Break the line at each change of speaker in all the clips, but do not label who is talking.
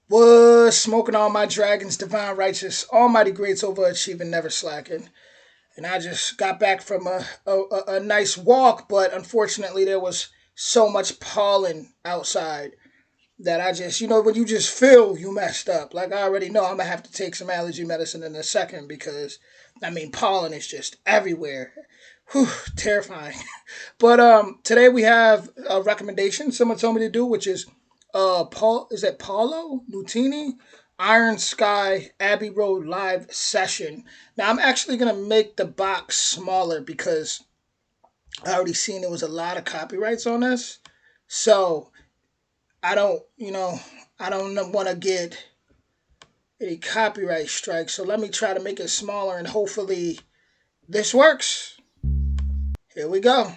Was smoking all my dragons, divine righteous, almighty greats, overachieving, never slacking. And I just got back from a nice walk, but unfortunately there was so much pollen outside that I just, when you just feel you messed up. Like I already know I'm gonna have to take some allergy medicine in a second because I mean pollen is just everywhere. Whew, terrifying. But today we have a recommendation someone told me to do, which is Paul is that Paolo Nutini Iron Sky Abbey Road live session. Now I'm actually gonna make the box smaller because I already seen there was a lot of copyrights on this. So I don't, I don't want to get any copyright strikes. So let me try to make it smaller and hopefully this works. Here we go.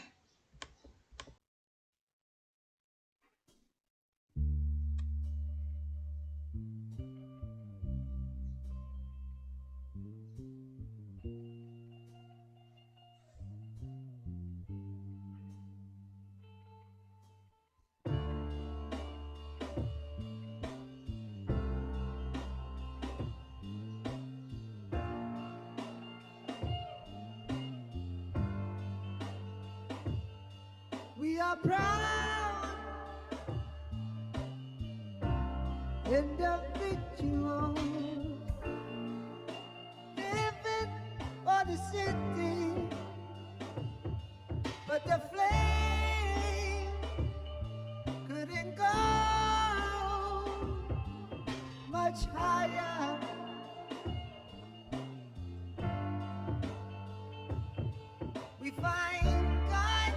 We are proud individuals living for the city, but the flame couldn't go much higher. We find God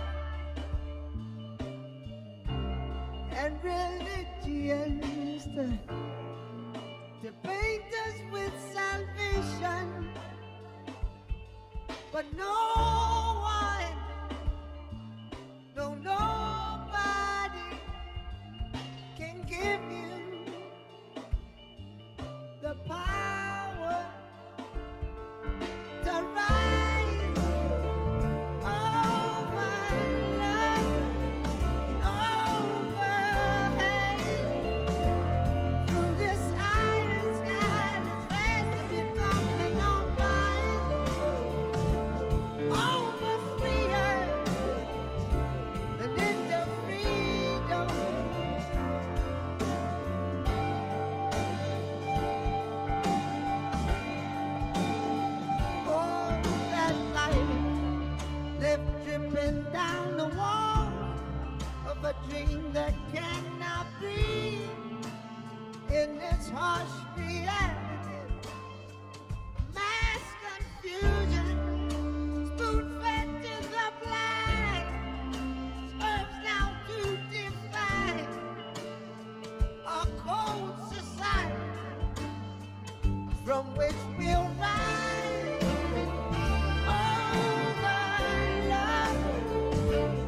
and religions to paint us with salvation, but no one, no nobody can give you the power to rise over love, over hate. Through this iron sky, this fast to be coming on by. Over freer than into freedom. Oh, that light left dripping down the wall of a dream that cannot breathe in its harsh reality. Mass confusion, spoon fed to the blind, serves now to define a cold society from which we'll rise. Over love,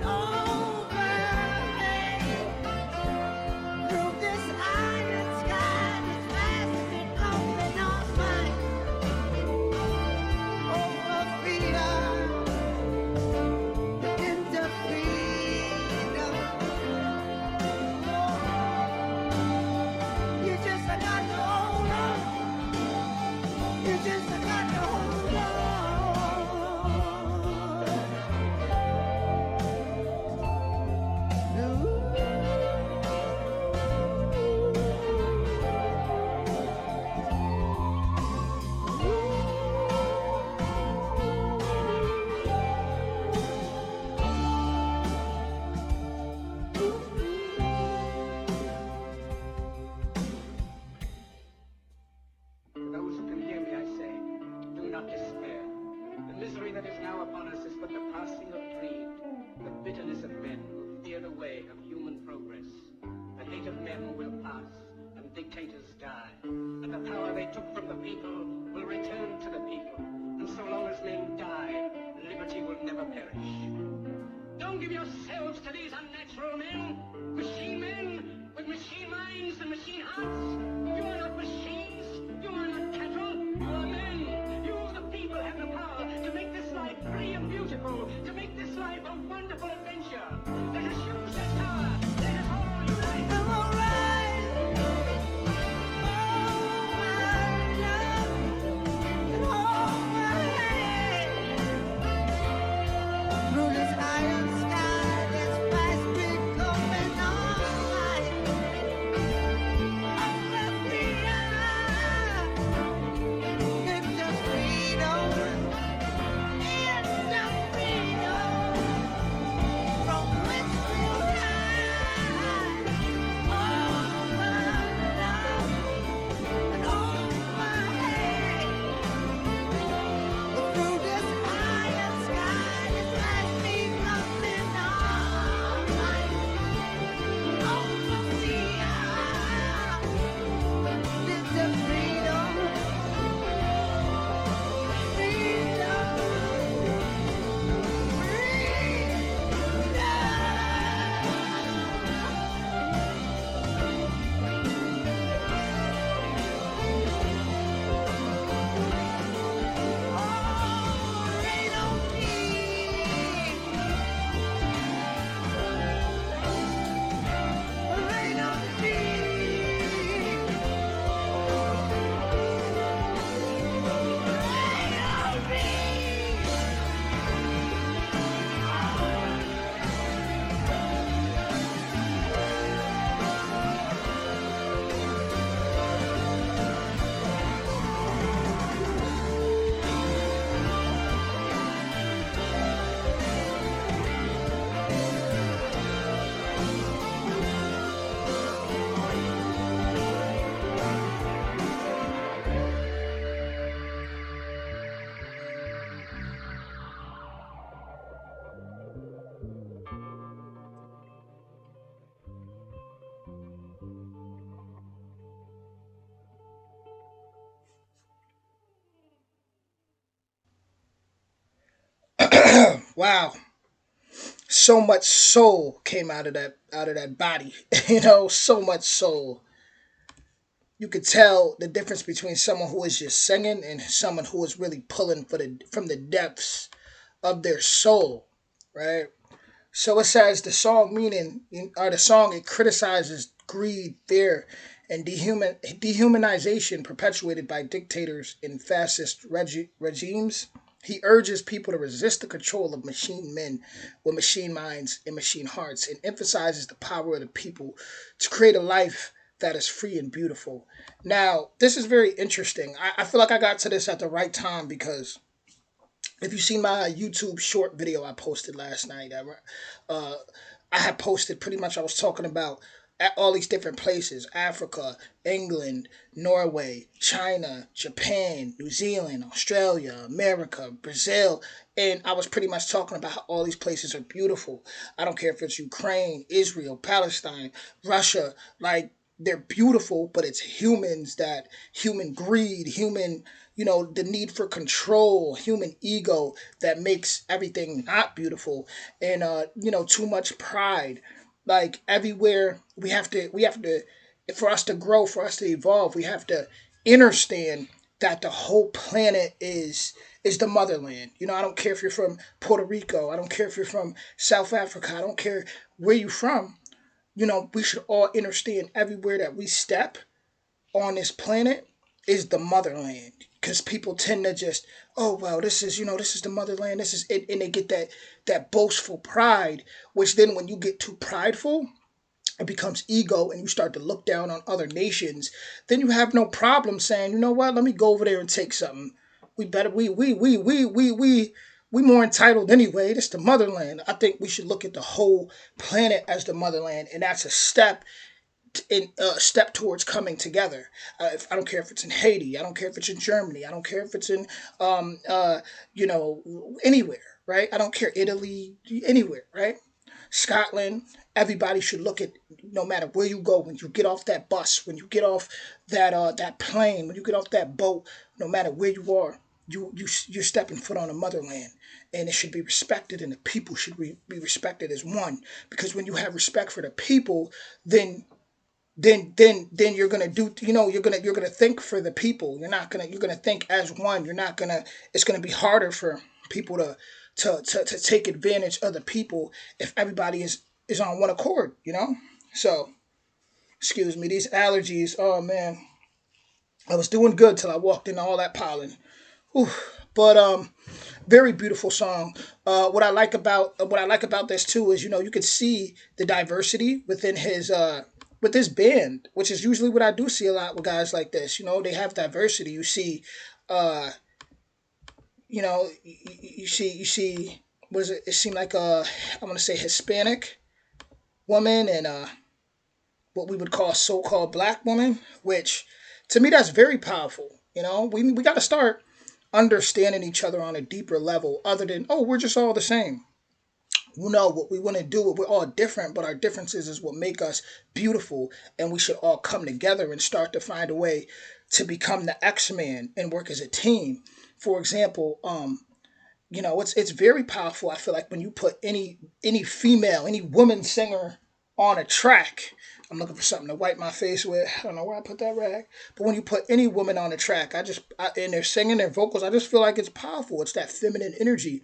over hate. Through this iron sky, this vast and open on mine. Over freedom, into freedom. You just got to hold on. You just got to hold on.
To those who can hear me, I say, do not despair. The misery that is now upon us is but the passing of greed, the bitterness of men who fear the way of human progress. The hate of men will pass, and dictators die. And the power they took from the people will return to the people. And so long as men die, liberty will never perish. Don't give yourselves to these unnatural men, machine men with machine minds and machine hearts. You are not machines. You are not cattle. You are men. You, the people, have the power to make this life free and beautiful, to make this life a wonderful adventure. Let us use that power. Let us all unite.
And we'll rise
Wow, so much soul came out of that body. You know, so much soul. You could tell the difference between someone who is just singing and someone who is really pulling from the depths of their soul, right? So it says the song meaning, or the song, it criticizes greed, fear, and dehumanization perpetuated by dictators and fascist regimes. He urges people to resist the control of machine men with machine minds and machine hearts, and emphasizes the power of the people to create a life that is free and beautiful. Now, this is very interesting. I feel like I got to this at the right time because if you see my YouTube short video I posted last night, uh, I had posted pretty much, I was talking about at all these different places: Africa, England, Norway, China, Japan, New Zealand, Australia, America, Brazil. And I was pretty much talking about how all these places are beautiful. I don't care if it's Ukraine, Israel, Palestine, Russia, like, they're beautiful, but it's human greed, the need for control, human ego that makes everything not beautiful, and too much pride. Like, everywhere we have to, for us to grow, for us to evolve, we have to understand that the whole planet is the motherland. I don't care if you're from Puerto Rico, I don't care if you're from South Africa, I don't care where you're from. We should all understand everywhere that we step on this planet is the motherland. Because people tend to just, oh well, this is the motherland, this is it, and they get that boastful pride, which then when you get too prideful, it becomes ego, and you start to look down on other nations. Then you have no problem saying, you know what, let me go over there and take something. We better we more entitled anyway. This is the motherland. I think we should look at the whole planet as the motherland, and that's a step towards coming together. I don't care if it's in Haiti, I don't care if it's in Germany, I don't care if it's in um, uh, anywhere, right? I don't care, Italy, anywhere, right? Scotland. Everybody should look at, no matter where you go, when you get off that bus, when you get off that plane, when you get off that boat, no matter where you are, you're stepping foot on the motherland, and it should be respected, and the people should be respected as one. Because when you have respect for the people, then you're gonna do, you're gonna think for the people. You're gonna think as one. You're not gonna It's gonna be harder for people to take advantage of the people if everybody is on one accord. So, excuse me, these allergies, oh man. I was doing good till I walked into all that pollen. Whew. But very beautiful song. What I like about this too is, you can see the diversity within his with this band, which is usually what I do see a lot with guys like this. They have diversity. You see, uh, you see, what is it? It seemed like I want to say Hispanic woman, and what we would call so-called black woman, which to me that's very powerful. We got to start understanding each other on a deeper level, other than, oh, we're just all the same. What we want to do. We're all different, but our differences is what make us beautiful, and we should all come together and start to find a way to become the X-Man and work as a team. For example, it's very powerful. I feel like when you put any female, any woman singer on a track. I'm looking for something to wipe my face with. I don't know where I put that rag. But when you put any woman on a track, and they're singing their vocals, I just feel like it's powerful. It's that feminine energy.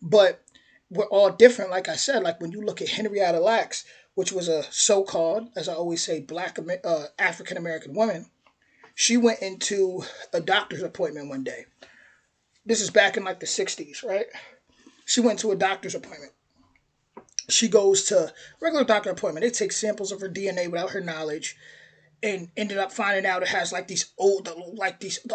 But we're all different, like I said. Like when you look at Henrietta Lacks, which was a so-called, as I always say, black African American woman. She went into a doctor's appointment one day. This is back in like the 60s, right? She went to a doctor's appointment. She goes to regular doctor appointment. They take samples of her DNA without her knowledge, and ended up finding out it has like the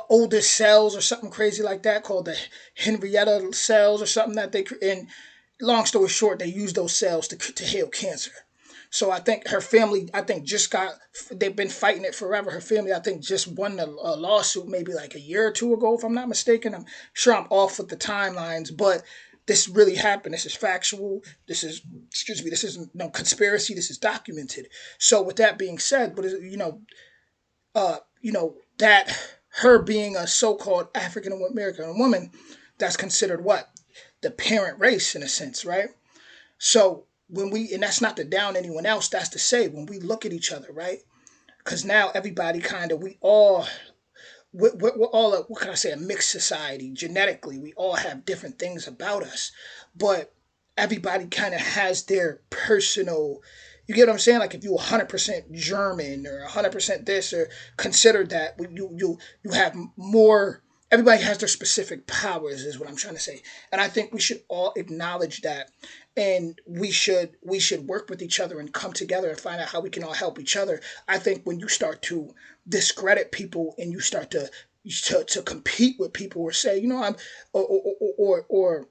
oldest cells or something crazy like that, called the Henrietta cells or something that they. And long story short, they use those cells to heal cancer. So I think her family, they've been fighting it forever. Her family, I think, just won a lawsuit maybe like a year or two ago, if I'm not mistaken. I'm sure I'm off with the timelines, but this really happened. This is factual. This is no conspiracy. This is documented. So with that being said, but that her being a so-called African American woman, that's considered what? the parent race in a sense, right? So when we, and that's not to down anyone else, that's to say when we look at each other, right? Because now everybody kind of, we all, we're all a, what can I say, a mixed society. Genetically, we all have different things about us, but everybody kind of has their personal. You get what I'm saying? Like if you're 100% German or 100% this, or consider that you have more. Everybody has their specific powers, is what I'm trying to say, and I think we should all acknowledge that, and we should work with each other and come together and find out how we can all help each other. I think when you start to discredit people and you start to compete with people or say, I'm or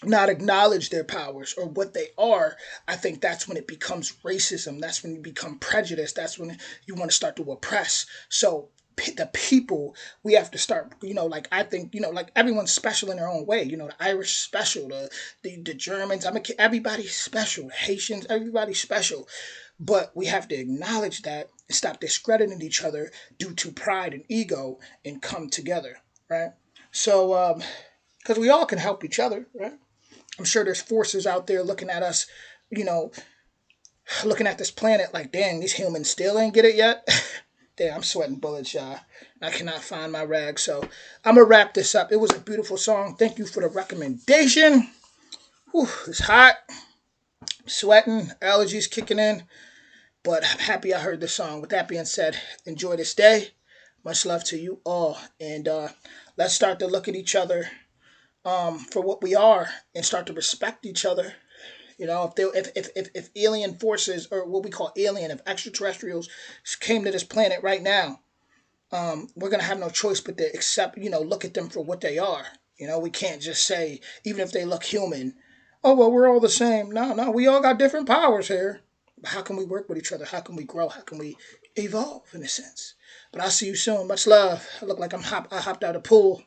not acknowledge their powers or what they are, I think that's when it becomes racism. That's when you become prejudiced. That's when you want to start to oppress. So the people, we have to start, like I think, like everyone's special in their own way. The Irish special, the Germans, everybody's special. The Haitians, everybody's special. But we have to acknowledge that and stop discrediting each other due to pride and ego and come together, right? So, because we all can help each other, right? I'm sure there's forces out there looking at us, you know, looking at this planet like, dang, these humans still ain't get it yet. Damn, I'm sweating bullets, y'all. I cannot find my rag. So I'm going to wrap this up. It was a beautiful song. Thank you for the recommendation. Whew, it's hot. I'm sweating. Allergies kicking in. But I'm happy I heard the song. With that being said, enjoy this day. Much love to you all. And let's start to look at each other for what we are and start to respect each other. If alien forces, or what we call alien, if extraterrestrials came to this planet right now, we're gonna have no choice but to accept, look at them for what they are. We can't just say, even if they look human, oh well, we're all the same. No, no, we all got different powers here. How can we work with each other? How can we grow? How can we evolve in a sense? But I'll see you soon. Much love. I look like I hopped out of the pool.